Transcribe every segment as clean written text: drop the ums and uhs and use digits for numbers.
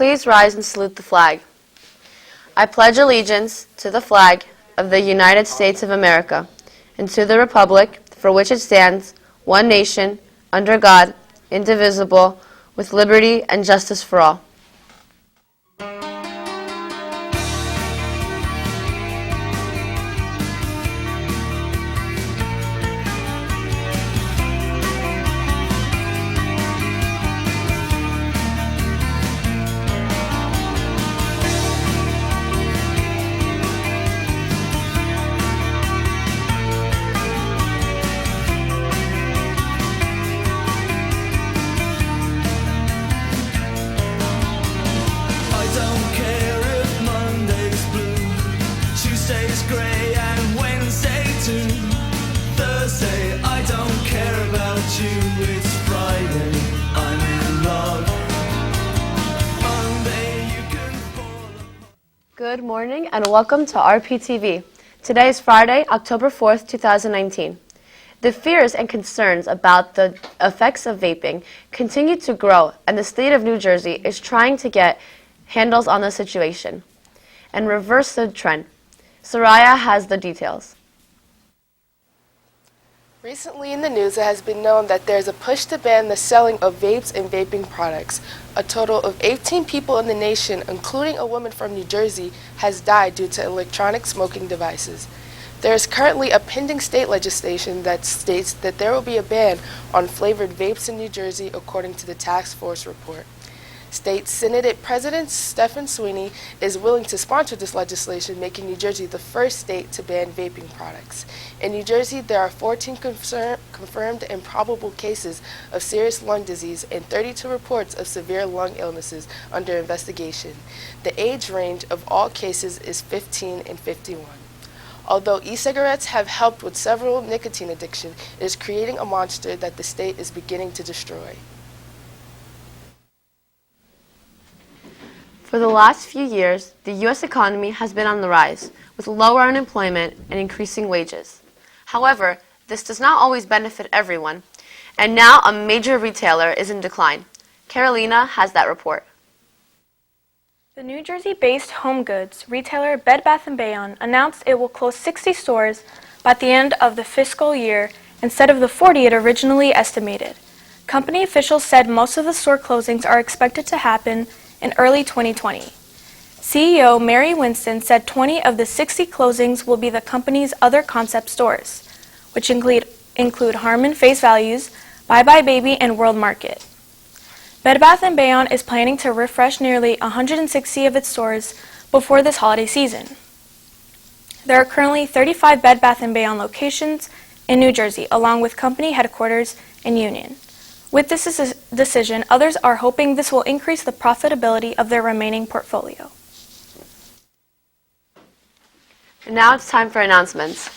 Please rise and salute the flag. I pledge allegiance to the flag of the United States of America and to the republic for which it stands, one nation, under God, indivisible, with liberty and justice for all. Good morning and welcome to RPtv. Today is Friday, October 4th, 2019. The fears and concerns about the effects of vaping continue to grow, and the state of New Jersey is trying to get handles on the situation and reverse the trend. Soraya has the details. Recently in the news, it has been known that there's a push to ban the selling of vapes and vaping products. A total of 18 people in the nation, including a woman from New Jersey, has died due to electronic smoking devices. There is currently a pending state legislation that states that there will be a ban on flavored vapes in New Jersey, according to the task force report. State Senate President Stephen Sweeney is willing to sponsor this legislation, making New Jersey the first state to ban vaping products. In New Jersey, there are 14 confirmed and probable cases of serious lung disease and 32 reports of severe lung illnesses under investigation. The age range of all cases is 15 and 51. Although e-cigarettes have helped with several nicotine addiction, it is creating a monster that the state is beginning to destroy. For the last few years, the U.S. economy has been on the rise, with lower unemployment and increasing wages. However, this does not always benefit everyone, and now a major retailer is in decline. Carolina has that report. The New Jersey-based home goods retailer Bed Bath & Beyond announced it will close 60 stores by the end of the fiscal year instead of the 40 it originally estimated. Company officials said most of the store closings are expected to happen in early 2020. CEO Mary Winston said 20 of the 60 closings will be the company's other concept stores, which include Harmon Face Values, Bye Bye Baby, and World Market. Bed Bath & Beyond is planning to refresh nearly 160 of its stores before this holiday season. There are currently 35 Bed Bath & Beyond locations in New Jersey, along with company headquarters in Union. With this decision, others are hoping this will increase the profitability of their remaining portfolio. And now it's time for announcements.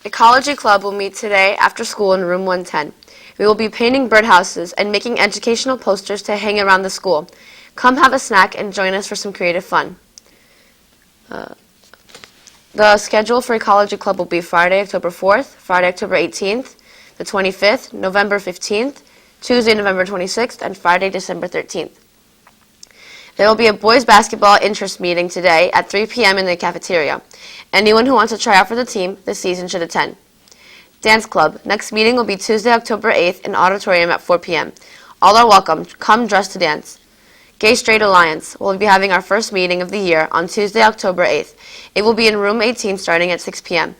Ecology Club will meet today after school in room 110. We will be painting birdhouses and making educational posters to hang around the school. Come have a snack and join us for some creative fun. The schedule for Ecology Club will be Friday, October 4th, Friday, October 18th, the 25th, November 15th, Tuesday, November 26th, and Friday, December 13th. There will be a boys basketball interest meeting today at 3 p.m. in the cafeteria. Anyone who wants to try out for the team this season should attend. Dance Club. Next meeting will be Tuesday, October 8th in auditorium at 4 p.m. All are welcome. Come dressed to dance. Gay Straight Alliance. We'll be having our first meeting of the year on Tuesday, October 8th. It will be in room 18 starting at 6 p.m.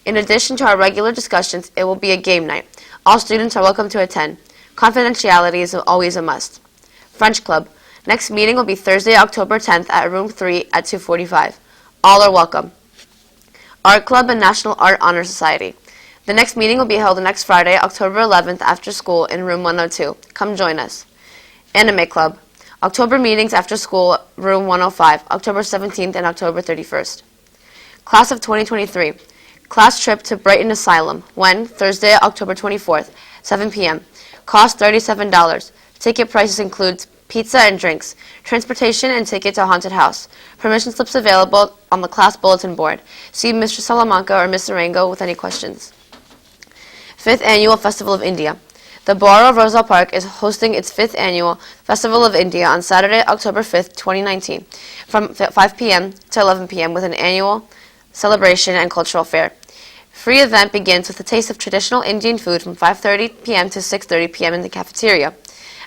In addition to our regular discussions, it will be a game night. All students are welcome to attend. Confidentiality is always a must. French Club. Next meeting will be Thursday, October 10th at room 3 at 2:45. All are welcome. Art Club and National Art Honor Society. The next meeting will be held next Friday, October 11th after school in room 102. Come join us. Anime Club. October meetings after school, room 105, October 17th and October 31st. Class of 2023. Class trip to Brighton Asylum. When? Thursday, October 24th, 7 p.m. Cost $37. Ticket prices include pizza and drinks, transportation and ticket to haunted house. Permission slips available on the class bulletin board. See Mr. Salamanca or Ms. Arango with any questions. 5th Annual Festival of India. The borough of Roselle Park is hosting its 5th annual Festival of India on Saturday, October 5th, 2019, from 5 p.m. to 11 p.m. with an annual celebration and cultural fair. Free event begins with a taste of traditional Indian food from 5:30 p.m. to 6:30 p.m. in the cafeteria.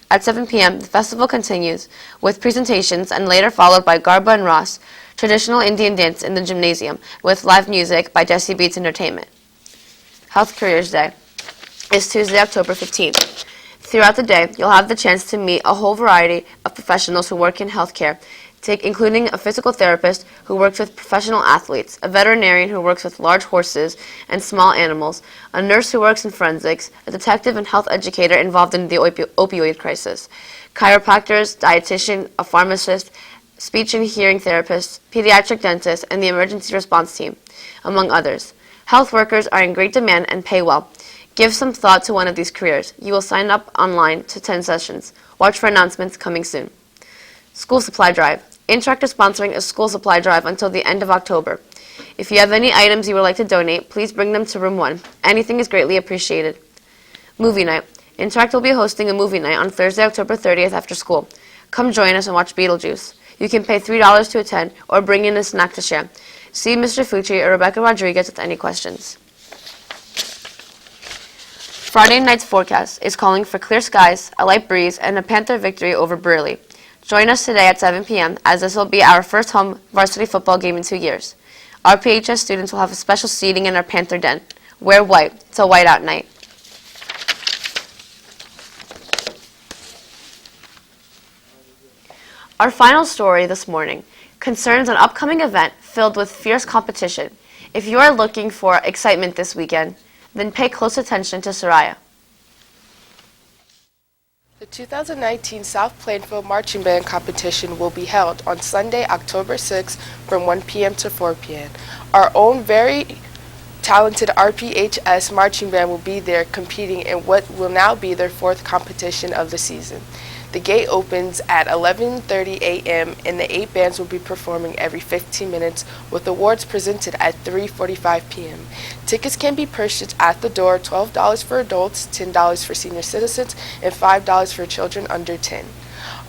At 7 p.m., the festival continues with presentations and later followed by Garba and Ras, traditional Indian dance in the gymnasium, with live music by Desi Beats Entertainment. Health Careers Day is Tuesday, October 15th. Throughout the day, you'll have the chance to meet a whole variety of professionals who work in healthcare, including a physical therapist who works with professional athletes, a veterinarian who works with large horses and small animals, a nurse who works in forensics, a detective and health educator involved in the opioid crisis, chiropractors, dietitian, a pharmacist, speech and hearing therapist, pediatric dentist, and the emergency response team, among others. Health workers are in great demand and pay well. Give some thought to one of these careers. You will sign up online to 10 sessions. Watch for announcements coming soon. School Supply Drive. Interact is sponsoring a school supply drive until the end of October. If you have any items you would like to donate, please bring them to Room 1. Anything is greatly appreciated. Movie Night. Interact will be hosting a movie night on Thursday, October 30th after school. Come join us and watch Beetlejuice. You can pay $3 to attend or bring in a snack to share. See Mr. Fucci or Rebecca Rodriguez with any questions. Friday night's forecast is calling for clear skies, a light breeze, and a Panther victory over Burley. Join us today at 7 p.m. as this will be our first home varsity football game in 2 years. Our PHS students will have a special seating in our Panther den. Wear white. It's a whiteout night. Our final story this morning concerns an upcoming event filled with fierce competition. If you are looking for excitement this weekend, then pay close attention to Soraya. The 2019 South Plainfield Marching Band Competition will be held on Sunday, October 6th from 1 p.m. to 4 p.m. Our own very talented RPHS Marching Band will be there competing in what will now be their 4th competition of the season. The gate opens at 11:30 a.m. and the 8 bands will be performing every 15 minutes with awards presented at 3:45 p.m. Tickets can be purchased at the door, $12 for adults, $10 for senior citizens, and $5 for children under 10.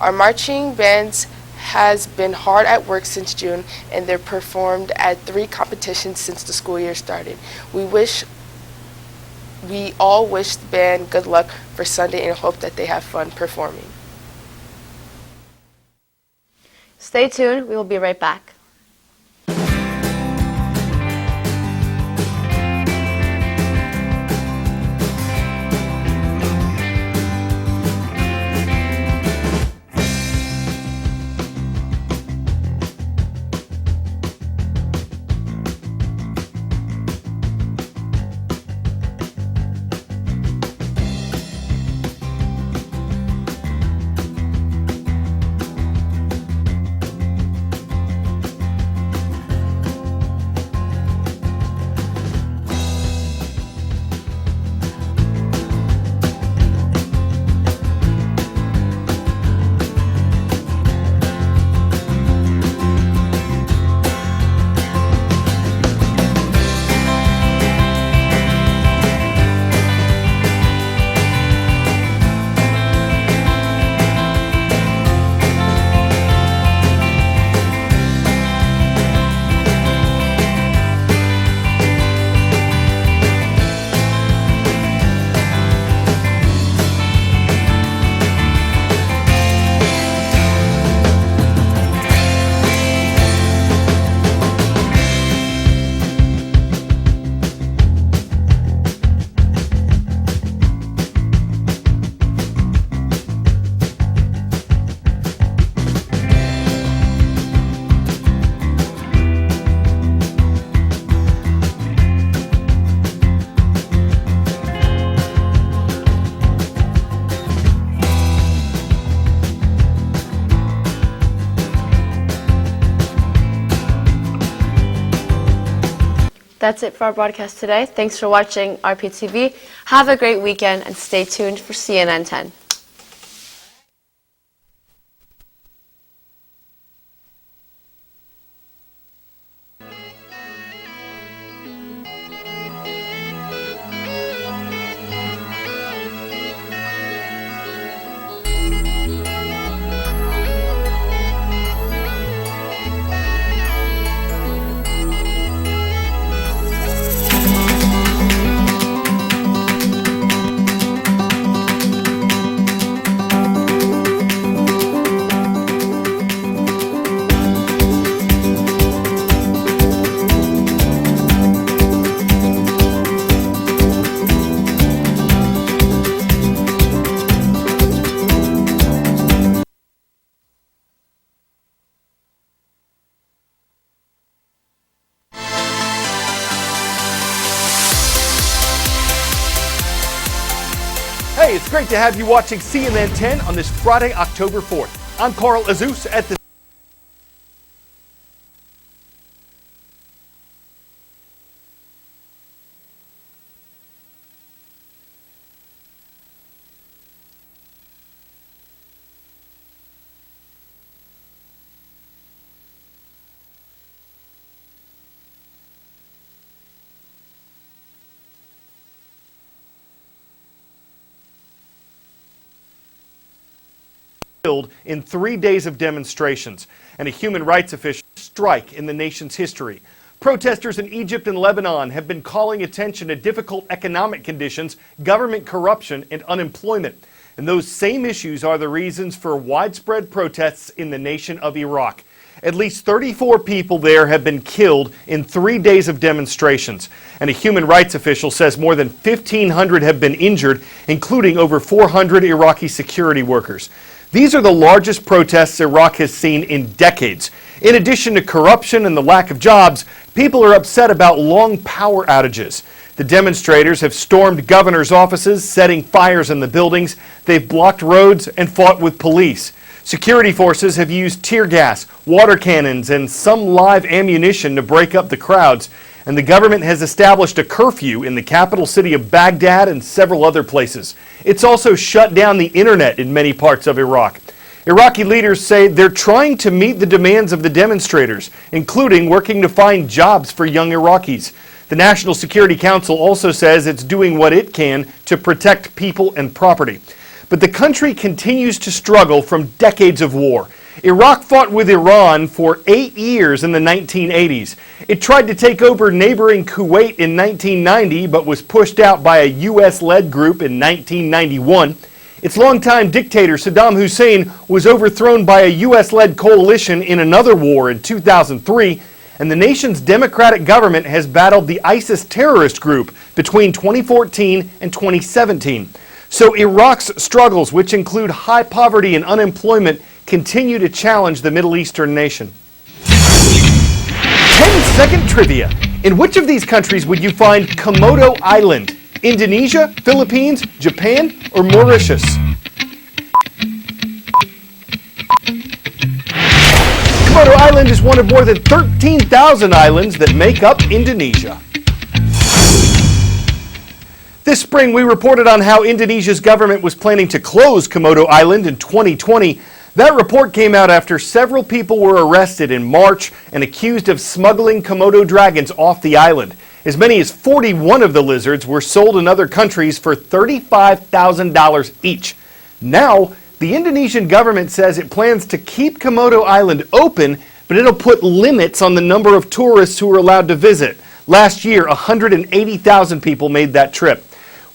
Our marching bands has been hard at work since June and they're performed at 3 competitions since the school year started. We all wish the band good luck for Sunday and hope that they have fun performing. Stay tuned. We will be right back. That's it for our broadcast today. Thanks for watching RPtv. Have a great weekend and stay tuned for CNN 10. great to have you watching CNN 10 on this Friday, October 4th. I'm Carl Azus at the killed in 3 days of demonstrations and a human rights official strike in the nation's history. Protesters in Egypt and Lebanon have been calling attention to difficult economic conditions, government corruption, and unemployment. And those same issues are the reasons for widespread protests in the nation of Iraq. At least 34 people there have been killed in 3 days of demonstrations. And a human rights official says more than 1,500 have been injured, including over 400 Iraqi security workers. These are the largest protests Iraq has seen in decades. In addition to corruption and the lack of jobs, people are upset about long power outages. The demonstrators have stormed governors' offices, setting fires in the buildings. They've blocked roads and fought with police. Security forces have used tear gas, water cannons, and some live ammunition to break up the crowds. And the government has established a curfew in the capital city of Baghdad and several other places. It's also shut down the internet in many parts of Iraq. Iraqi leaders say they're trying to meet the demands of the demonstrators, including working to find jobs for young Iraqis. The National Security Council also says it's doing what it can to protect people and property. But the country continues to struggle from decades of war. Iraq fought with Iran for 8 years in the 1980s. It tried to take over neighboring Kuwait in 1990, but was pushed out by a U.S.-led group in 1991. Its longtime dictator, Saddam Hussein, was overthrown by a U.S.-led coalition in another war in 2003, and the nation's democratic government has battled the ISIS terrorist group between 2014 and 2017. So Iraq's struggles, which include high poverty and unemployment, continue to challenge the Middle Eastern nation. 10-second trivia. In which of these countries would you find Komodo Island? Indonesia, Philippines, Japan, or Mauritius? Komodo Island is one of more than 13,000 islands that make up Indonesia. This spring, we reported on how Indonesia's government was planning to close Komodo Island in 2020. That report came out after several people were arrested in March and accused of smuggling Komodo dragons off the island. As many as 41 of the lizards were sold in other countries for $35,000 each. Now, the Indonesian government says it plans to keep Komodo Island open, but it'll put limits on the number of tourists who are allowed to visit. Last year, 180,000 people made that trip.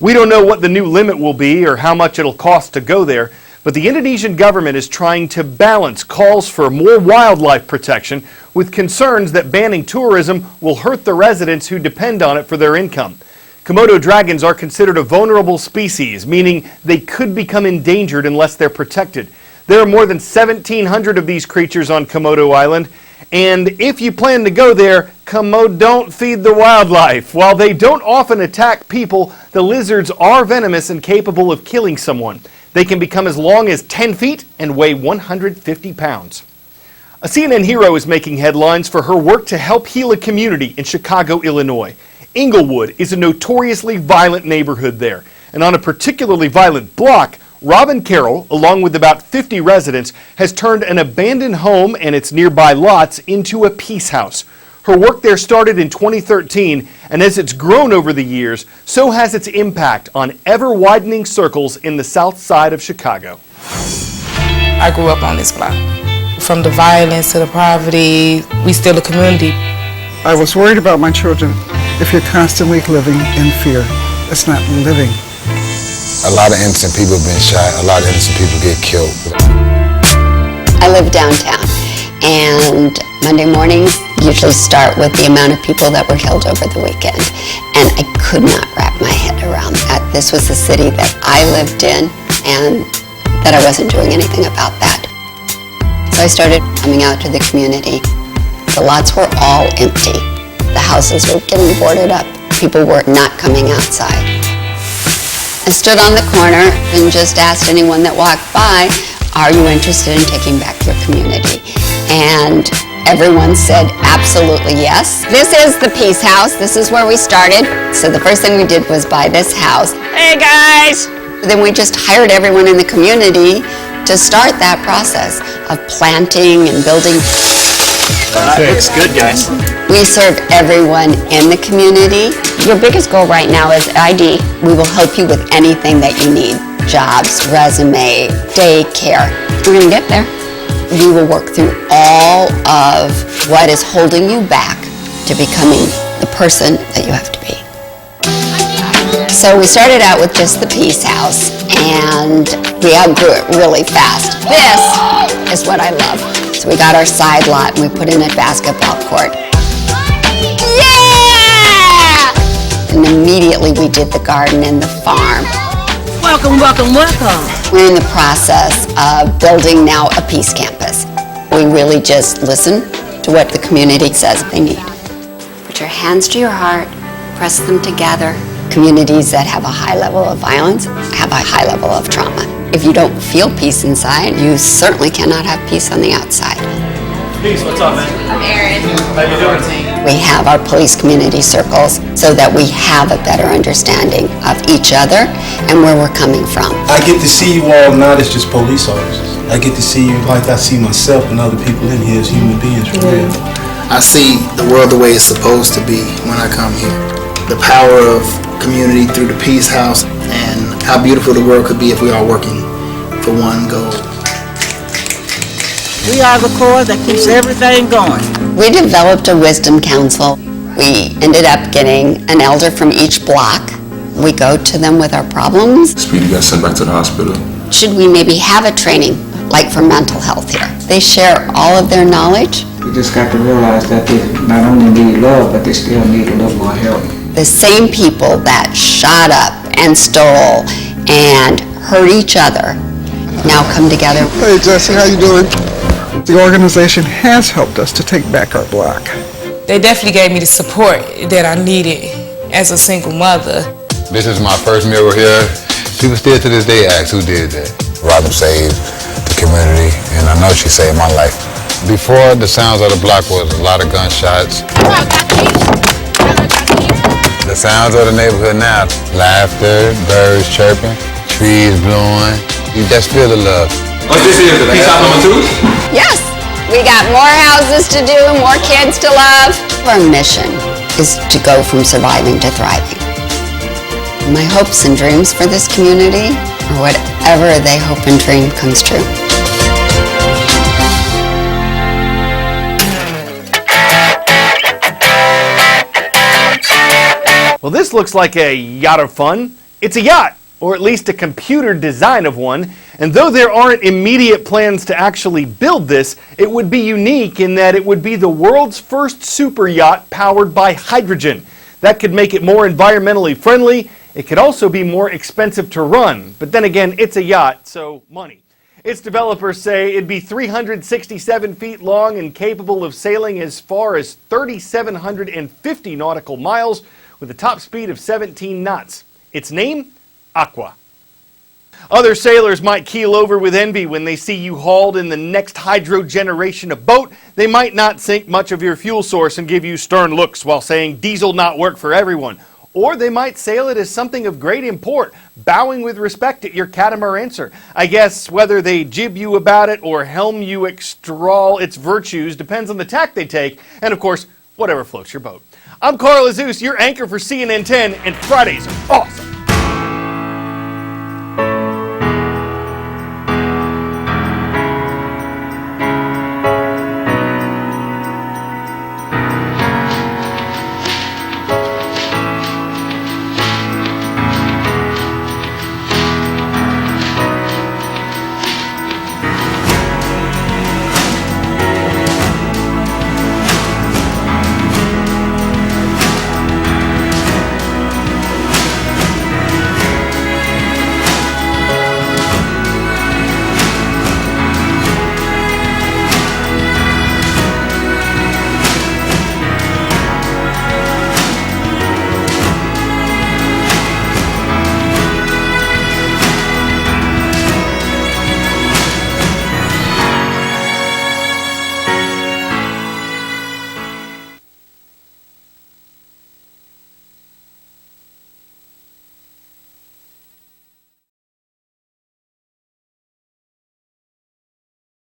We don't know what the new limit will be or how much it'll cost to go there, but the Indonesian government is trying to balance calls for more wildlife protection with concerns that banning tourism will hurt the residents who depend on it for their income. Komodo dragons are considered a vulnerable species, meaning they could become endangered unless they're protected. There are more than 1,700 of these creatures on Komodo Island, and if you plan to go there, Komodo don't feed the wildlife. While they don't often attack people, the lizards are venomous and capable of killing someone. They can become as long as 10 feet and weigh 150 pounds. A CNN hero is making headlines for her work to help heal a community in Chicago, Illinois. Inglewood is a notoriously violent neighborhood there, and on a particularly violent block, Robin Carroll, along with about 50 residents, has turned an abandoned home and its nearby lots into a peace house. Her work there started in 2013, and as it's grown over the years, so has its impact on ever-widening circles in the south side of Chicago. I grew up on this block. From the violence to the poverty, we still a community. I was worried about my children. If you're constantly living in fear, it's not living. A lot of innocent people have been shot. A lot of innocent people get killed. I live downtown, and Monday mornings usually start with the amount of people that were killed over the weekend. And I could not wrap my head around that. This was the city that I lived in, and that I wasn't doing anything about that. So I started coming out to the community. The lots were all empty. The houses were getting boarded up. People were not coming outside. I stood on the corner and just asked anyone that walked by, are you interested in taking back your community? And everyone said absolutely yes. This is the Peace House. This is where we started. So the first thing we did was buy this house. Hey guys! Then we just hired everyone in the community to start that process of planting and building. That looks good, guys. We serve everyone in the community. Your biggest goal right now is ID. We will help you with anything that you need. Jobs, resume, daycare. We're going to get there. We will work through all of what is holding you back to becoming the person that you have to be. So we started out with just the Peace House, and we outgrew it really fast. This is what I love. So we got our side lot and we put in a basketball court. Yeah! And immediately we did the garden and the farm. Welcome, welcome, welcome. We're in the process of building now a peace campus. We really just listen to what the community says they need. Put your hands to your heart, press them together. Communities that have a high level of violence have a high level of trauma. If you don't feel peace inside, you certainly cannot have peace on the outside. Peace, what's up, man? I'm Erin. How you doing? We have our police community circles so that we have a better understanding of each other and where we're coming from. I get to see you all not as just police officers. I get to see you like I see myself and other people in here as human beings for real. I see the world the way it's supposed to be when I come here. The power of community through the Peace House and how beautiful the world could be if we are working for one goal. We are the core that keeps everything going. We developed a wisdom council. We ended up getting an elder from each block. We go to them with our problems. Speedy got sent back to the hospital. Should we maybe have a training like for mental health here? They share all of their knowledge. We just got to realize that they not only need love, but they still need a little more help. The same people that shot up and stole and hurt each other now come together. Hey Jesse, how you doing? The organization has helped us to take back our block. They definitely gave me the support that I needed as a single mother. This is my first mural here. People still to this day ask who did that. Robin saved the community, and I know she saved my life. Before, the sounds of the block was a lot of gunshots. The sounds of the neighborhood now, laughter, birds chirping, trees blowing. You just feel the love. What this is, the Peace House #2? Yes, we got more houses to do, more kids to love. Our mission is to go from surviving to thriving. My hopes and dreams for this community are whatever they hope and dream comes true. Well, this looks like a yacht of fun. It's a yacht, or at least a computer design of one. And though there aren't immediate plans to actually build this, it would be unique in that it would be the world's first super yacht powered by hydrogen. That could make it more environmentally friendly. It could also be more expensive to run. But then again, it's a yacht, so money. Its developers say it'd be 367 feet long and capable of sailing as far as 3,750 nautical miles with a top speed of 17 knots. Its name? Aqua. Other sailors might keel over with envy when they see you hauled in the next hydro generation of boat. They might not sink much of your fuel source and give you stern looks while saying diesel not work for everyone. Or they might sail it as something of great import, bowing with respect at your catamarancer. I guess whether they jib you about it or helm you extol its virtues depends on the tack they take, and of course, whatever floats your boat. I'm Carl Azus, your anchor for CNN 10, and Fridays are awesome.